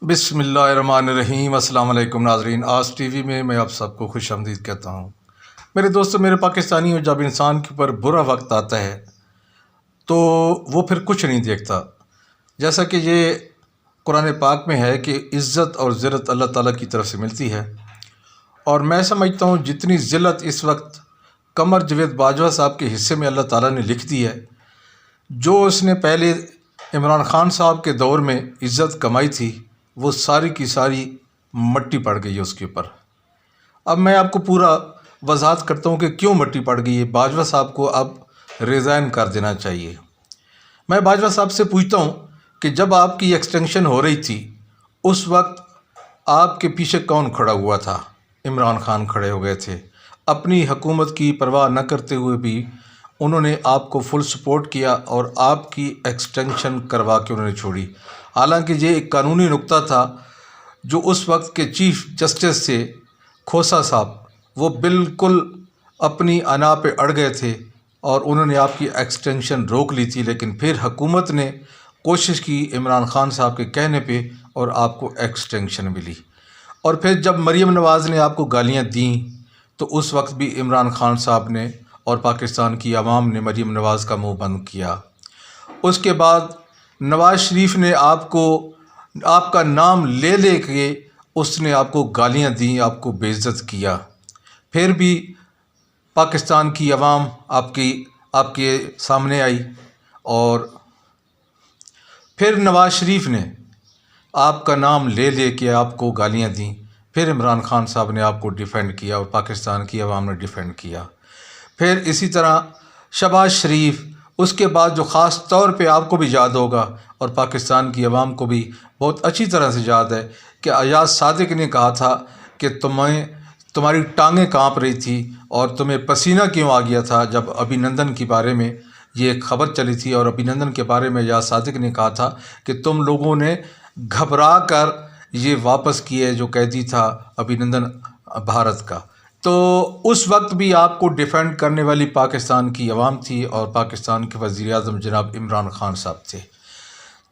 बिस्मिल्लाहिर्रहमानिर्रहीम। अस्सलाम वालेकुम नाज़रीन। आज टीवी में मैं आप सबको खुश आमदीद कहता हूँ। मेरे दोस्तों, मेरे पाकिस्तानियों, जब इंसान के ऊपर बुरा वक्त आता है तो वो फिर कुछ नहीं देखता। जैसा कि ये कुरान पाक में है कि इज़्ज़त और ज़िल्लत अल्लाह ताला की तरफ से मिलती है, और मैं समझता हूँ जितनी ज़िल्लत इस वक्त कमर जवेद बाजवा साहब के हिस्से में अल्लाह ताला ने लिख दी है, जो उसने पहले इमरान खान साहब के दौर में इज़्ज़त कमाई थी, वो सारी की सारी मट्टी पड़ गई है उसके ऊपर। अब मैं आपको पूरा वजाहत करता हूँ कि क्यों मट्टी पड़ गई है। बाजवा साहब को अब रिज़ाइन कर देना चाहिए। मैं बाजवा साहब से पूछता हूँ कि जब आपकी एक्सटेंशन हो रही थी उस वक्त आपके पीछे कौन खड़ा हुआ था? इमरान खान खड़े हो गए थे। अपनी हुकूमत की परवाह न करते हुए भी उन्होंने आपको फुल सपोर्ट किया और आपकी एक्सटेंशन करवा के उन्होंने छोड़ी। हालांकि ये एक कानूनी नुक्ता था जो उस वक्त के चीफ जस्टिस थे खोसा साहब, वो बिल्कुल अपनी अना पे अड़ गए थे और उन्होंने आपकी एक्सटेंशन रोक ली थी। लेकिन फिर हुकूमत ने कोशिश की इमरान खान साहब के कहने पे और आपको एक्सटेंशन मिली। और फिर जब मरीम नवाज़ ने आपको गालियां दी तो उस वक्त भी इमरान खान साहब ने और पाकिस्तान की आवाम ने मरीम नवाज़ का मुंह बंद किया। उसके बाद नवाज़ शरीफ ने आपको आपका नाम ले ले के उसने आपको गालियां दी, आपको बेइज्जत किया। फिर भी पाकिस्तान की आवाम आपके सामने आई और फिर नवाज़ शरीफ ने आपका नाम ले ले के आपको गालियां दी। फिर इमरान खान साहब ने आपको डिफेंड किया और पाकिस्तान की आवाम ने डिफेंड किया। फिर इसी तरह शहबाज शरीफ, उसके बाद जो ख़ास तौर पे आपको भी याद होगा और पाकिस्तान की आवाम को भी बहुत अच्छी तरह से याद है कि अयाज सादिक ने कहा था कि तुम्हारी टांगें कांप रही थी और तुम्हें पसीना क्यों आ गया था जब अभिनंदन के बारे में ये खबर चली थी। और अभिनंदन के बारे में अयाज सादिक ने कहा था कि तुम लोगों ने घबरा कर ये वापस किए जो कैदी था अभिनंदन भारत का। तो उस वक्त भी आपको डिफेंड करने वाली पाकिस्तान की आवाम थी और पाकिस्तान के वज़ीर आज़म जनाब इमरान खान साहब थे।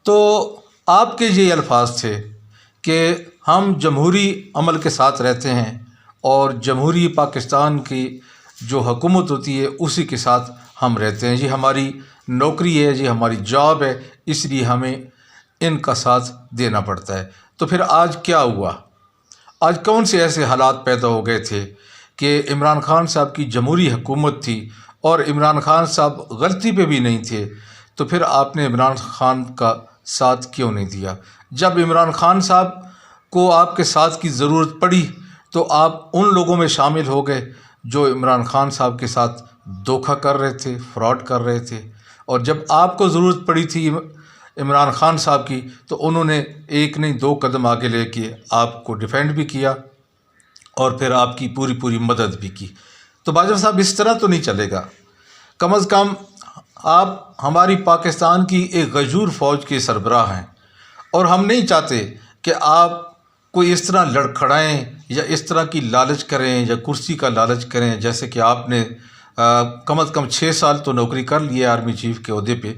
तो आपके ये अल्फाज थे कि हम जमहूरी अमल के साथ रहते हैं और जमहूरी पाकिस्तान की जो हुकूमत होती है उसी के साथ हम रहते हैं। ये हमारी नौकरी है, ये हमारी जॉब है, इसलिए हमें इनका साथ देना पड़ता है। तो फिर आज क्या हुआ? आज कौन से ऐसे हालात पैदा हो गए थे कि इमरान खान साहब की जमहूरी हुकूमत थी और इमरान खान साहब गलती पे भी नहीं थे, तो फिर आपने इमरान खान का साथ क्यों नहीं दिया? जब इमरान खान साहब को आपके साथ की ज़रूरत पड़ी तो आप उन लोगों में शामिल हो गए जो इमरान खान साहब के साथ धोखा कर रहे थे, फ्रॉड कर रहे थे। और जब आपको ज़रूरत पड़ी थी इमरान खान साहब की तो उन्होंने एक नहीं दो कदम आगे लेके आपको डिफेंड भी किया और फिर आपकी पूरी मदद भी की। तो बाजवा साहब, इस तरह तो नहीं चलेगा। कम अज़ कम आप हमारी पाकिस्तान की एक गजूर फ़ौज के सरबराह हैं और हम नहीं चाहते कि आप कोई इस तरह लड़खड़ाएं या इस तरह की लालच करें या कुर्सी का लालच करें। जैसे कि आपने कम अज़ कम 6 साल तो नौकरी कर ली है आर्मी चीफ़ के ओहदे पे,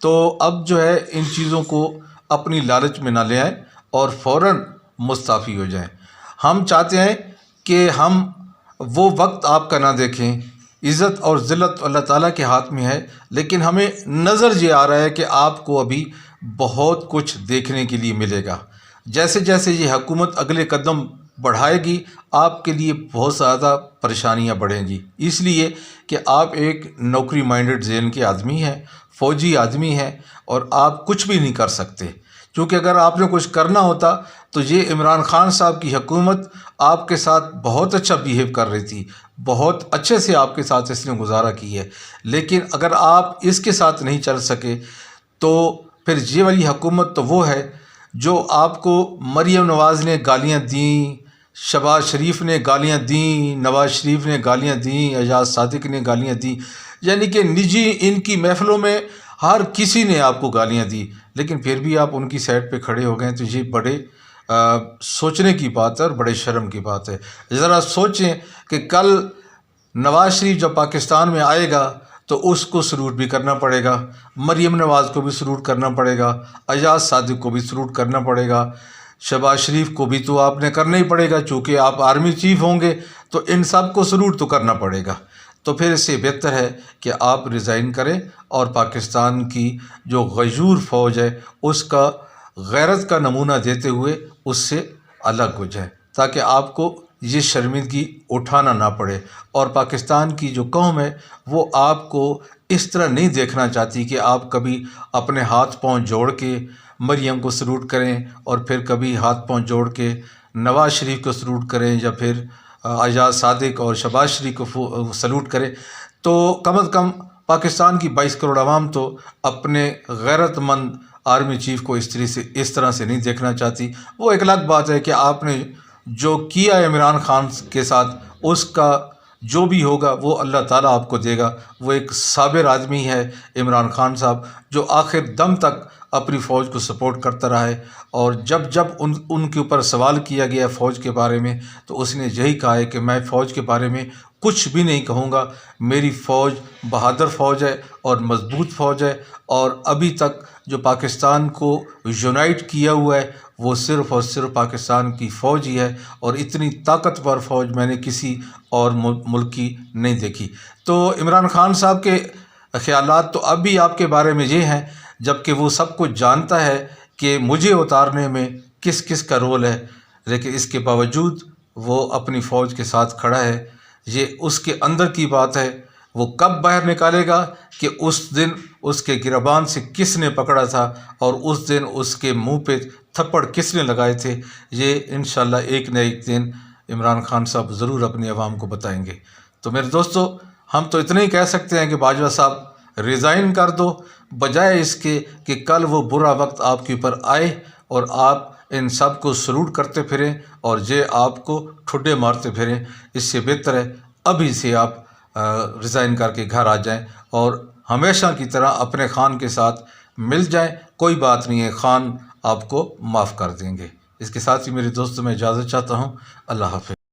तो अब जो है इन चीज़ों को अपनी लालच में ना ले आएँ और फ़ौरन मुस्ताफ़ी हो जाएं। हम चाहते हैं कि हम वो वक्त आपका ना देखें। इज़्ज़त और ज़िल्लत अल्लाह ताला के हाथ में है, लेकिन हमें नज़र ये आ रहा है कि आपको अभी बहुत कुछ देखने के लिए मिलेगा। जैसे जैसे ये हुकूमत अगले कदम बढ़ाएगी आपके लिए बहुत ज़्यादा परेशानियां बढ़ेंगी, इसलिए कि आप एक नौकरी माइंडेड ज़हन के आदमी हैं, फ़ौजी आदमी हैं और आप कुछ भी नहीं कर सकते। क्योंकि अगर आपने कुछ करना होता तो ये इमरान खान साहब की हुकूमत आपके साथ बहुत अच्छा बिहेव कर रही थी, बहुत अच्छे से आपके साथ इसने गुजारा की है। लेकिन अगर आप इसके साथ नहीं चल सके तो फिर ये वाली हुकूमत तो वो है जो आपको मरीम नवाज़ ने गालियां दी, शहबाज शरीफ ने गालियां दी, नवाज़ शरीफ ने गालियां दी, एजाज सादिक ने गालियां दी, यानी कि निजी इनकी महफ़िलों में हर किसी ने आपको गालियां दी। लेकिन फिर भी आप उनकी साइड पे खड़े हो गए। तो ये बड़े सोचने की बात है और बड़े शर्म की बात है। ज़रा सोचें कि कल नवाज़ शरीफ जब पाकिस्तान में आएगा तो उसको सलूट भी करना पड़ेगा, मरीम नवाज़ को भी सलूट करना पड़ेगा, एजाज सादिक को भी सलूट करना पड़ेगा, शहबाज शरीफ को भी तो आपने करना ही पड़ेगा, चूँकि आप आर्मी चीफ होंगे तो इन सब को सलूट तो करना पड़ेगा। तो फिर इससे बेहतर है कि आप रिज़ाइन करें और पाकिस्तान की जो गयूर फ़ौज है उसका गैरत का नमूना देते हुए उससे अलग हो जाए, ताकि आपको ये शर्मिंदगी उठाना ना पड़े। और पाकिस्तान की जो कौम है वो आपको इस तरह नहीं देखना चाहती कि आप कभी अपने हाथ पांव जोड़ के मरियम को सलूट करें और फिर कभी हाथ पांव जोड़ के नवाज शरीफ को सलूट करें या फिर आज़ाद सादिक और शहबाज शरीफ को सलूट करें। तो कम अज़ कम पाकिस्तान की 22 करोड़ आवाम तो अपने गैरतमंद आर्मी चीफ को इस तरह से नहीं देखना चाहती। वो एक अलग बात है कि आपने जो किया इमरान खान के साथ उसका जो भी होगा वो अल्लाह ताला आपको देगा। वो एक साबिर आदमी है इमरान खान साहब, जो आखिर दम तक अपनी फ़ौज को सपोर्ट करता रहा है। और जब जब उनके ऊपर सवाल किया गया फ़ौज के बारे में तो उसने यही कहा है कि मैं फ़ौज के बारे में कुछ भी नहीं कहूँगा, मेरी फ़ौज बहादुर फ़ौज है और मजबूत फ़ौज है, और अभी तक जो पाकिस्तान को यूनाइट किया हुआ है वो सिर्फ़ और सिर्फ पाकिस्तान की फ़ौज ही है, और इतनी ताकतवर फ़ौज मैंने किसी और मुल्क की नहीं देखी। तो इमरान खान साहब के ख़यालात तो अब भी आपके बारे में ये हैं, जबकि वो सब कुछ जानता है कि मुझे उतारने में किस किस का रोल है, लेकिन इसके बावजूद वो अपनी फ़ौज के साथ खड़ा है। ये उसके अंदर की बात है, वो कब बाहर निकालेगा कि उस दिन उसके गिरबान से किसने पकड़ा था और उस दिन उसके मुंह पे थप्पड़ किसने लगाए थे, ये इंशाल्लाह एक न एक दिन इमरान खान साहब ज़रूर अपनी आवाम को बताएंगे। तो मेरे दोस्तों, हम तो इतना ही कह सकते हैं कि बाजवा साहब रिज़ाइन कर दो, बजाय इसके कि कल वो बुरा वक्त आपके ऊपर आए और आप इन सब को सलूट करते फिरें और ये आपको ठुड्डे मारते फिरें। इससे बेहतर है अभी से आप रिज़ाइन करके घर आ जाएं और हमेशा की तरह अपने खान के साथ मिल जाएं। कोई बात नहीं है, खान आपको माफ़ कर देंगे। इसके साथ ही मेरे दोस्तों मैं इजाज़त चाहता हूँ। अल्लाह हाफ़िज़।